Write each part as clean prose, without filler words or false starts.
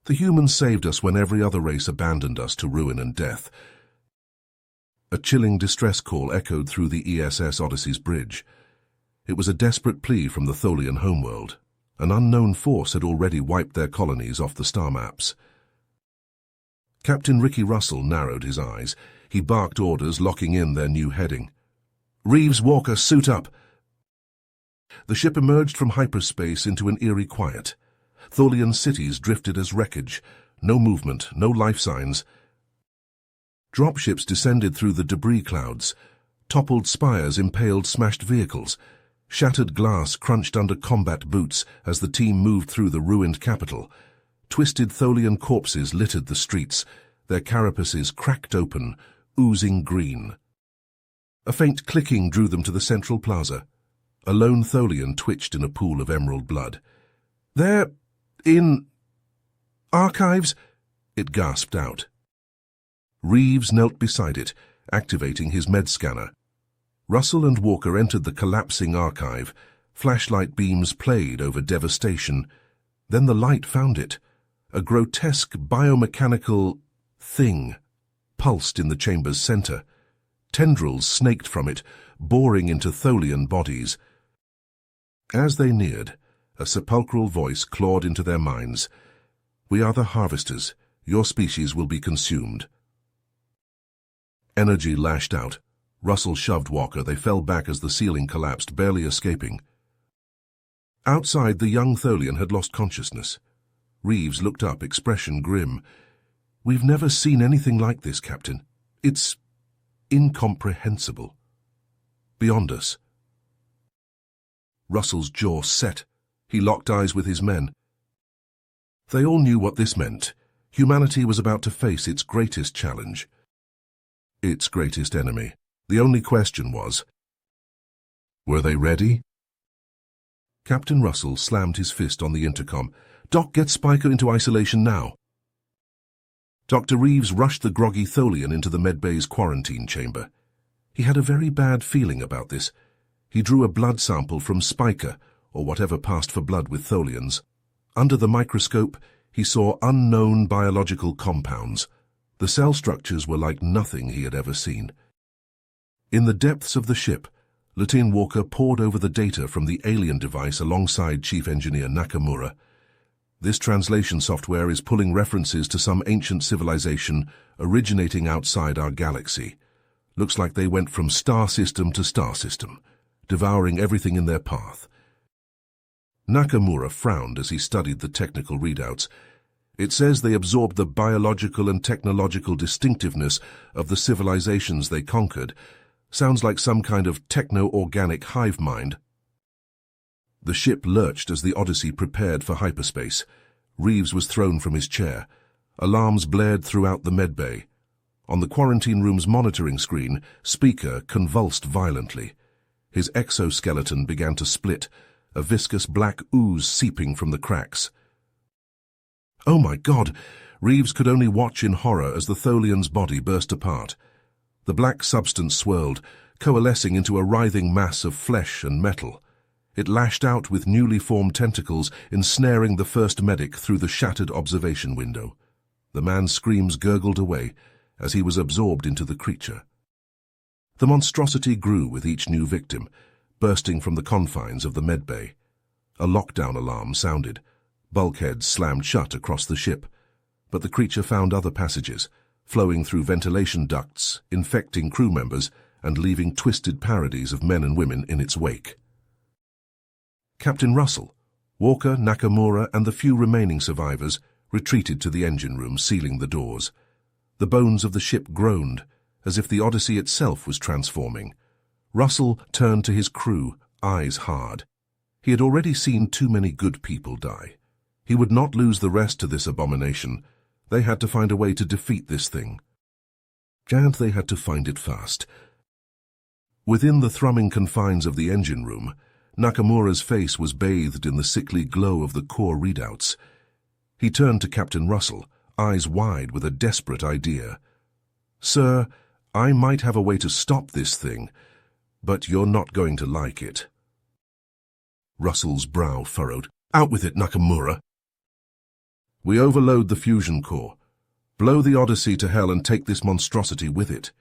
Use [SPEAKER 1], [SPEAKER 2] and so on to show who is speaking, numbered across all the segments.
[SPEAKER 1] The humans saved us when every other race abandoned us to ruin and death. A chilling distress call echoed through the ESS Odyssey's bridge. It was a desperate plea from the Tholian homeworld. An unknown force had already wiped their colonies off the star maps. Captain Ricky Russell narrowed his eyes. He barked orders, locking in their new heading. "Reeves, Walker, suit up!" The ship emerged from hyperspace into an eerie quiet. Tholian cities drifted as wreckage. No movement, no life signs. Dropships descended through the debris clouds. Toppled spires impaled smashed vehicles. Shattered glass crunched under combat boots as the team moved through the ruined capital. Twisted Tholian corpses littered the streets, their carapaces cracked open, oozing green. A faint clicking drew them to the central plaza. A lone Tholian twitched in a pool of emerald blood. "They're in archives?" it gasped out. Reeves knelt beside it, activating his med scanner. Russell and Walker entered the collapsing archive. Flashlight beams played over devastation. Then the light found it. A grotesque biomechanical thing pulsed in the chamber's center. Tendrils snaked from it, boring into Tholian bodies. As they neared, a sepulchral voice clawed into their minds. "We are the harvesters. Your species will be consumed." Energy lashed out. Russell shoved Walker. They fell back as the ceiling collapsed, barely escaping. Outside, the young Tholian had lost consciousness. Reeves looked up, expression grim. "We've never seen anything like this, Captain. It's incomprehensible. Beyond us." Russell's jaw set. He locked eyes with his men. They all knew what this meant. Humanity was about to face its greatest challenge. Its greatest enemy. The only question was, were they ready? Captain Russell slammed his fist on the intercom. "Doc, get Spiker into isolation now." Dr. Reeves rushed the groggy Tholian into the medbay's quarantine chamber. He had a very bad feeling about this. He drew a blood sample from Spiker, or whatever passed for blood with Tholians. Under the microscope, he saw unknown biological compounds. The cell structures were like nothing he had ever seen. In the depths of the ship, Lieutenant Walker pored over the data from the alien device alongside Chief Engineer Nakamura. This translation software is pulling references to some ancient civilization originating outside our galaxy. Looks like they went from star system to star system, devouring everything in their path. Nakamura frowned as he studied the technical readouts. It says they absorbed the biological and technological distinctiveness of the civilizations they conquered. Sounds like some kind of techno-organic hive mind. The ship lurched as the Odyssey prepared for hyperspace. Reeves was thrown from his chair. Alarms blared throughout the medbay. On the quarantine room's monitoring screen, Speaker convulsed violently. His exoskeleton began to split, a viscous black ooze seeping from the cracks. "Oh my God!" Reeves could only watch in horror as the Tholian's body burst apart. The black substance swirled, coalescing into a writhing mass of flesh and metal. It lashed out with newly formed tentacles, ensnaring the first medic through the shattered observation window. The man's screams gurgled away as he was absorbed into the creature. The monstrosity grew with each new victim, bursting from the confines of the medbay. A lockdown alarm sounded. Bulkheads slammed shut across the ship, but the creature found other passages, flowing through ventilation ducts, infecting crew members, and leaving twisted parodies of men and women in its wake. Captain Russell, Walker, Nakamura, and the few remaining survivors retreated to the engine room, sealing the doors. The bones of the ship groaned, as if the Odyssey itself was transforming. Russell turned to his crew, eyes hard. He had already seen too many good people die. He would not lose the rest to this abomination. They had to find a way to defeat this thing. And they had to find it fast. Within the thrumming confines of the engine room, Nakamura's face was bathed in the sickly glow of the core readouts. He turned to Captain Russell, eyes wide with a desperate idea. "Sir, I might have a way to stop this thing, but you're not going to like it." Russell's brow furrowed. "Out with it, Nakamura." We overload the fusion core. Blow the Odyssey to hell and take this monstrosity with it.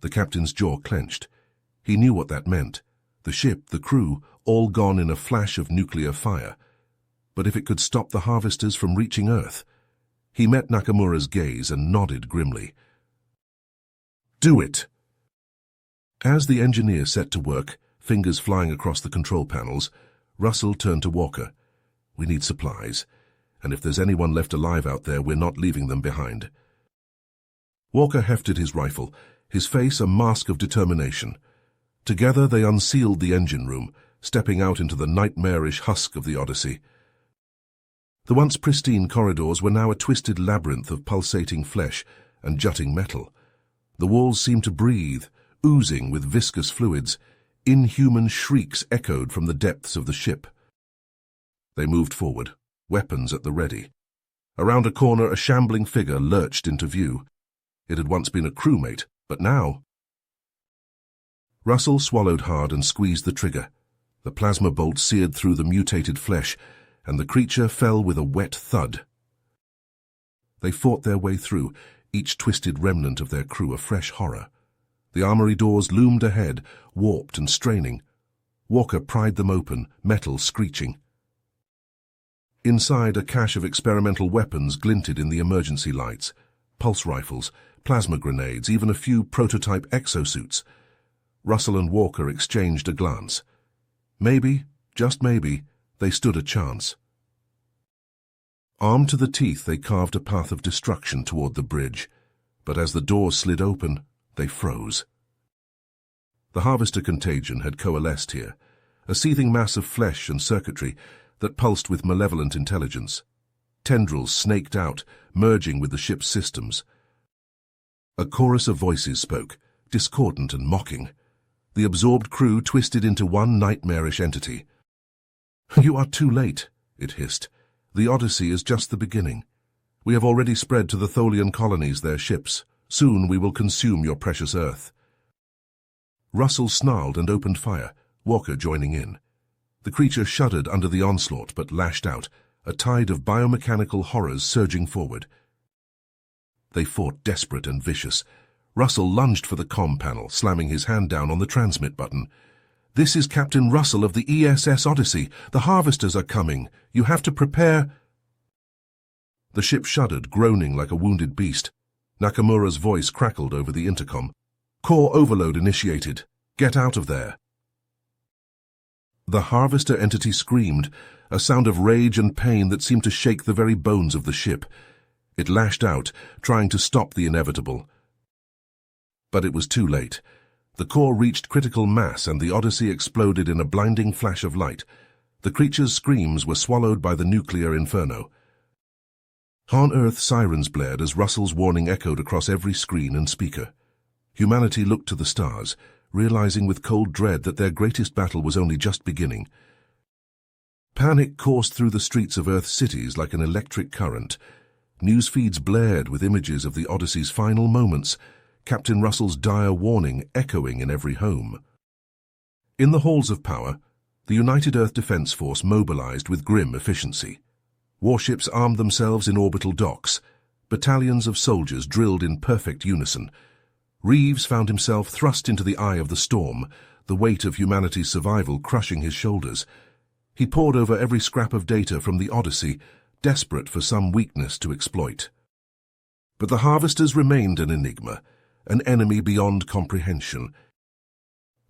[SPEAKER 1] The captain's jaw clenched. He knew what that meant. The ship, the crew, all gone in a flash of nuclear fire. But if it could stop the harvesters from reaching Earth? He met Nakamura's gaze and nodded grimly. Do it! As the engineer set to work, fingers flying across the control panels, Russell turned to Walker. We need supplies, and if there's anyone left alive out there, we're not leaving them behind. Walker hefted his rifle, his face a mask of determination. Together they unsealed the engine room, stepping out into the nightmarish husk of the Odyssey. The once pristine corridors were now a twisted labyrinth of pulsating flesh and jutting metal. The walls seemed to breathe, oozing with viscous fluids. Inhuman shrieks echoed from the depths of the ship. They moved forward, weapons at the ready. Around a corner, a shambling figure lurched into view. It had once been a crewmate, but now... Russell swallowed hard and squeezed the trigger. The plasma bolt seared through the mutated flesh, and the creature fell with a wet thud. They fought their way through, each twisted remnant of their crew a fresh horror. The armory doors loomed ahead, warped and straining. Walker pried them open, metal screeching. Inside, a cache of experimental weapons glinted in the emergency lights. Pulse rifles, plasma grenades, even a few prototype exosuits. Russell and Walker exchanged a glance. Maybe, just maybe, they stood a chance. Armed to the teeth, they carved a path of destruction toward the bridge, but as the doors slid open, they froze. The harvester contagion had coalesced here, a seething mass of flesh and circuitry that pulsed with malevolent intelligence. Tendrils snaked out, merging with the ship's systems. A chorus of voices spoke, discordant and mocking. The absorbed crew twisted into one nightmarish entity. "You are too late," it hissed. "The Odyssey is just the beginning. We have already spread to the Tholian colonies their ships. Soon we will consume your precious Earth." Russell snarled and opened fire, Walker joining in. The creature shuddered under the onslaught but lashed out, a tide of biomechanical horrors surging forward. They fought desperate and vicious. Russell lunged for the comm panel, slamming his hand down on the transmit button. "This is Captain Russell of the ESS Odyssey. The harvesters are coming. You have to prepare—" The ship shuddered, groaning like a wounded beast. Nakamura's voice crackled over the intercom. "Core overload initiated. Get out of there." The harvester entity screamed, a sound of rage and pain that seemed to shake the very bones of the ship. It lashed out, trying to stop the inevitable. But it was too late. The core reached critical mass and the Odyssey exploded in a blinding flash of light. The creature's screams were swallowed by the nuclear inferno. On Earth, sirens blared as Russell's warning echoed across every screen and speaker. Humanity looked to the stars, realizing with cold dread that their greatest battle was only just beginning. Panic coursed through the streets of Earth's cities like an electric current. News feeds blared with images of the Odyssey's final moments, Captain Russell's dire warning echoing in every home. In the halls of power, the United Earth Defense Force mobilized with grim efficiency. Warships armed themselves in orbital docks. Battalions of soldiers drilled in perfect unison. Reeves found himself thrust into the eye of the storm, the weight of humanity's survival crushing his shoulders. He pored over every scrap of data from the Odyssey, desperate for some weakness to exploit. But the harvesters remained an enigma, an enemy beyond comprehension.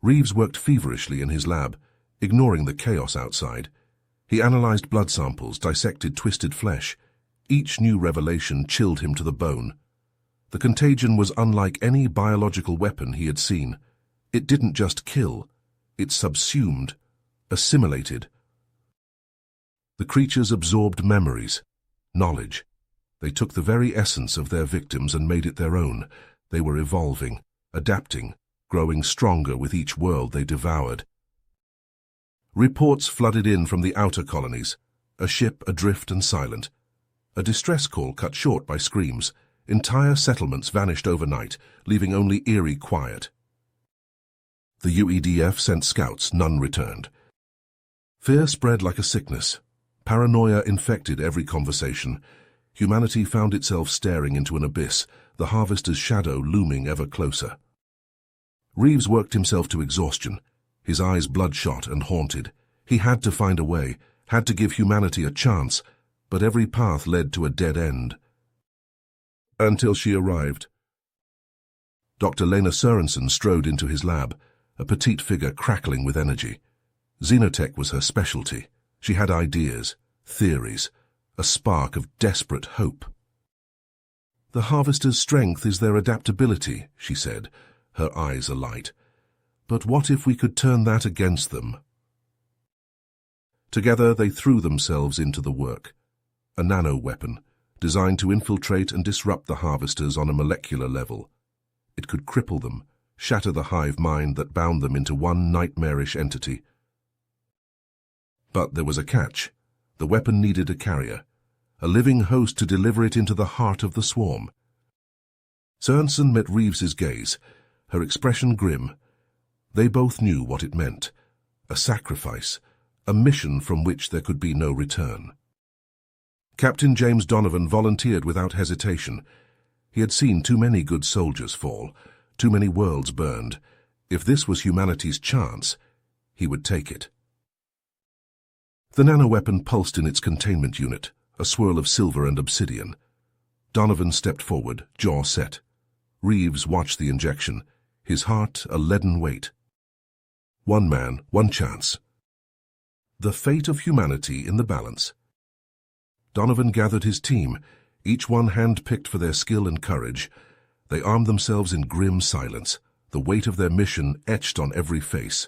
[SPEAKER 1] Reeves worked feverishly in his lab, ignoring the chaos outside. He analyzed blood samples, dissected twisted flesh. Each new revelation chilled him to the bone. The contagion was unlike any biological weapon he had seen. It didn't just kill, it subsumed, assimilated. The creatures absorbed memories, knowledge. They took the very essence of their victims and made it their own. They were evolving, adapting, growing stronger with each world they devoured. Reports flooded in from the outer colonies, a ship adrift and silent. A distress call cut short by screams. Entire settlements vanished overnight, leaving only eerie quiet. The UEDF sent scouts, none returned. Fear spread like a sickness. Paranoia infected every conversation. Humanity found itself staring into an abyss, the harvester's shadow looming ever closer. Reeves worked himself to exhaustion, his eyes bloodshot and haunted. He had to find a way, had to give humanity a chance, but every path led to a dead end. Until she arrived. Dr. Lena Sørensen strode into his lab, a petite figure crackling with energy. Xenotech was her specialty. She had ideas, theories, a spark of desperate hope. "The harvester's strength is their adaptability," she said, her eyes alight. "But what if we could turn that against them?" Together they threw themselves into the work. A nano-weapon, designed to infiltrate and disrupt the harvesters on a molecular level. It could cripple them, shatter the hive mind that bound them into one nightmarish entity. But there was a catch. The weapon needed a carrier, a living host to deliver it into the heart of the swarm. Sørensen met Reeves's gaze, her expression grim. They both knew what it meant. A sacrifice, a mission from which there could be no return. Captain James Donovan volunteered without hesitation. He had seen too many good soldiers fall, too many worlds burned. If this was humanity's chance, he would take it. The nanoweapon pulsed in its containment unit, a swirl of silver and obsidian. Donovan stepped forward, jaw set. Reeves watched the injection, his heart a leaden weight. One man, one chance. The fate of humanity in the balance. Donovan gathered his team, each one hand-picked for their skill and courage. They armed themselves in grim silence, the weight of their mission etched on every face.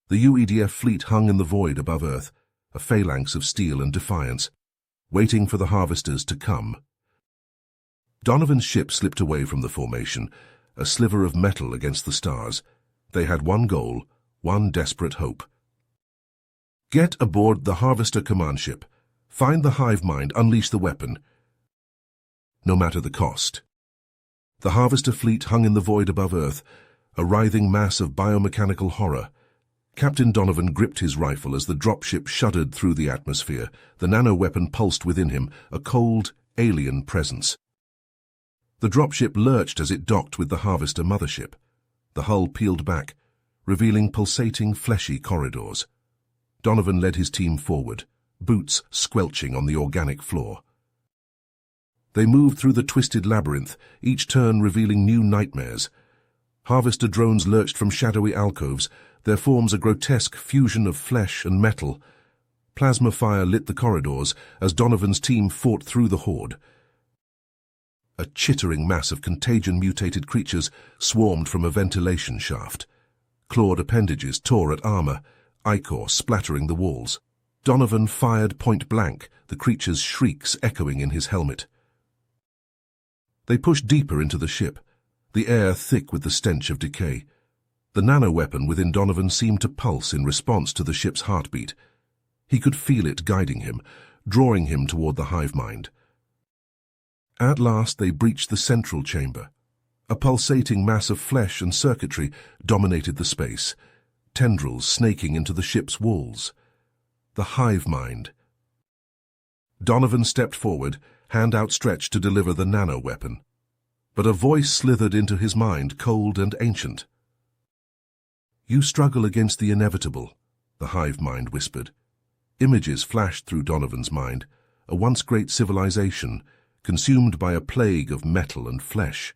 [SPEAKER 1] The UEDF fleet hung in the void above Earth, a phalanx of steel and defiance, waiting for the harvesters to come. Donovan's ship slipped away from the formation, a sliver of metal against the stars. They had one goal, one desperate hope. Get aboard the Harvester command ship. Find the hive mind, unleash the weapon. No matter the cost. The Harvester fleet hung in the void above Earth, a writhing mass of biomechanical horror. Captain Donovan gripped his rifle as the dropship shuddered through the atmosphere. The nano-weapon pulsed within him, a cold, alien presence. The dropship lurched as it docked with the Harvester mothership. The hull peeled back, revealing pulsating, fleshy corridors. Donovan led his team forward, boots squelching on the organic floor. They moved through the twisted labyrinth, each turn revealing new nightmares. Harvester drones lurched from shadowy alcoves, their forms a grotesque fusion of flesh and metal. Plasma fire lit the corridors as Donovan's team fought through the horde. A chittering mass of contagion-mutated creatures swarmed from a ventilation shaft. Clawed appendages tore at armor, ichor splattering the walls. Donovan fired point blank, the creature's shrieks echoing in his helmet. They pushed deeper into the ship, the air thick with the stench of decay. The nano-weapon within Donovan seemed to pulse in response to the ship's heartbeat. He could feel it guiding him, drawing him toward the hive mind. At last they breached the central chamber. A pulsating mass of flesh and circuitry dominated the space, tendrils snaking into the ship's walls. The hive mind. Donovan stepped forward, hand outstretched to deliver the nano-weapon. But a voice slithered into his mind, cold and ancient. "You struggle against the inevitable," the hive mind whispered. Images flashed through Donovan's mind, a once great civilization, consumed by a plague of metal and flesh.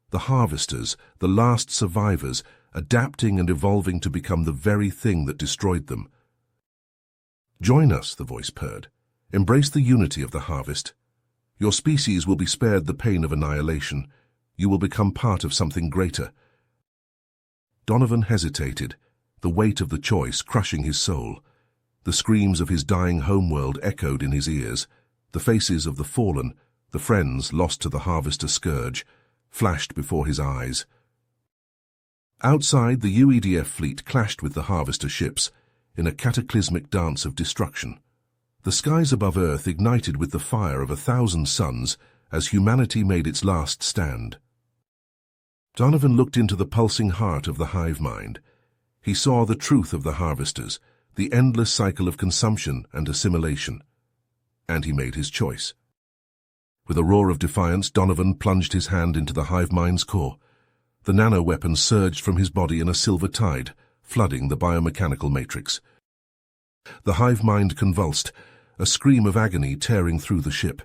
[SPEAKER 1] The harvesters, the last survivors, adapting and evolving to become the very thing that destroyed them. "Join us," the voice purred. "Embrace the unity of the harvest. Your species will be spared the pain of annihilation. You will become part of something greater." Donovan hesitated, the weight of the choice crushing his soul. The screams of his dying homeworld echoed in his ears. The faces of the fallen, the friends lost to the harvester scourge, flashed before his eyes. Outside, the UEDF fleet clashed with the harvester ships in a cataclysmic dance of destruction. The skies above Earth ignited with the fire of 1,000 suns as humanity made its last stand. Donovan looked into the pulsing heart of the hive mind. He saw the truth of the harvesters, the endless cycle of consumption and assimilation. And he made his choice. With a roar of defiance, Donovan plunged his hand into the hive mind's core. The nano-weapon surged from his body in a silver tide, flooding the biomechanical matrix. The hive mind convulsed, a scream of agony tearing through the ship.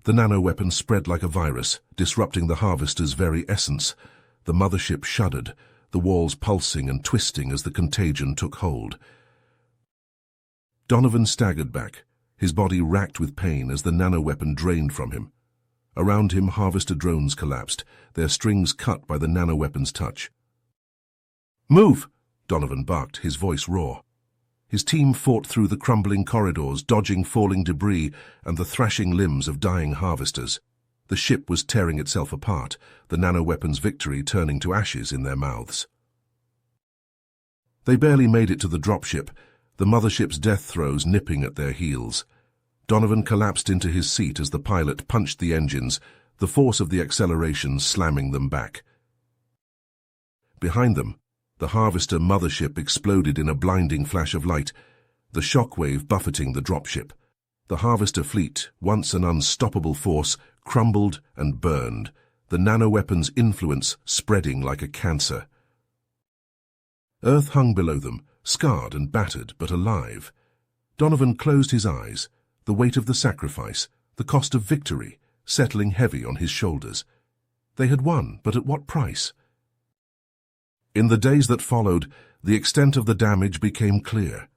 [SPEAKER 1] The nano-weapon spread like a virus, disrupting the harvester's very essence. The mothership shuddered, the walls pulsing and twisting as the contagion took hold. Donovan staggered back, his body racked with pain as the nano-weapon drained from him. Around him, harvester drones collapsed, their strings cut by the nano-weapon's touch. "Move!" Donovan barked, his voice raw. His team fought through the crumbling corridors, dodging falling debris and the thrashing limbs of dying harvesters. The ship was tearing itself apart, the nano-weapon's victory turning to ashes in their mouths. They barely made it to the dropship, the mothership's death throes nipping at their heels. Donovan collapsed into his seat as the pilot punched the engines, the force of the acceleration slamming them back. Behind them, the harvester mothership exploded in a blinding flash of light, the shockwave buffeting the dropship. The harvester fleet, once an unstoppable force, crumbled and burned, the nano-weapon's influence spreading like a cancer. Earth hung below them, scarred and battered, but alive. Donovan closed his eyes, the weight of the sacrifice, the cost of victory, settling heavy on his shoulders. They had won, but at what price? In the days that followed, the extent of the damage became clear.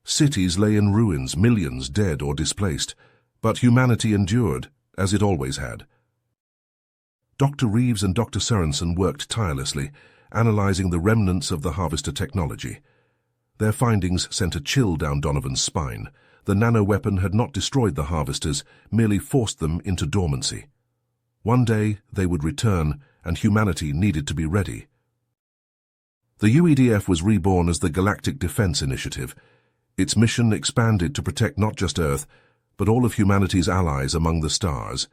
[SPEAKER 1] Cities lay in ruins, millions dead or displaced, but humanity endured, as it always had. Dr. Reeves and Dr. Sorensen worked tirelessly, analyzing the remnants of the harvester technology. Their findings sent a chill down Donovan's spine. The nano-weapon had not destroyed the harvesters, merely forced them into dormancy. One day they would return, and humanity needed to be ready. The UEDF was reborn as the Galactic Defense Initiative. Its mission expanded to protect not just Earth, but all of humanity's allies among the stars.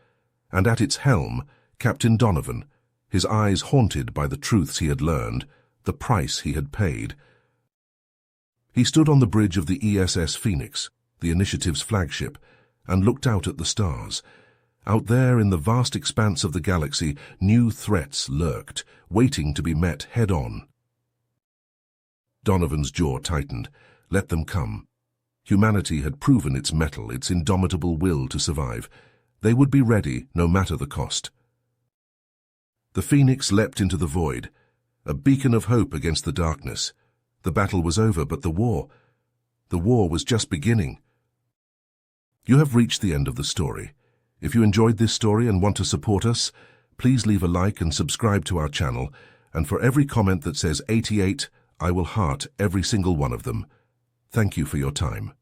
[SPEAKER 1] And at its helm, Captain Donovan, his eyes haunted by the truths he had learned, the price he had paid. He stood on the bridge of the ESS Phoenix, the initiative's flagship, and looked out at the stars. Out there in the vast expanse of the galaxy, new threats lurked, waiting to be met head-on. Donovan's jaw tightened. Let them come. Humanity had proven its mettle, its indomitable will to survive. They would be ready, no matter the cost. The Phoenix leapt into the void, a beacon of hope against the darkness. The battle was over, but the war was just beginning. You have reached the end of the story. If you enjoyed this story and want to support us, please leave a like and subscribe to our channel, and for every comment that says 88, I will heart every single one of them. Thank you for your time.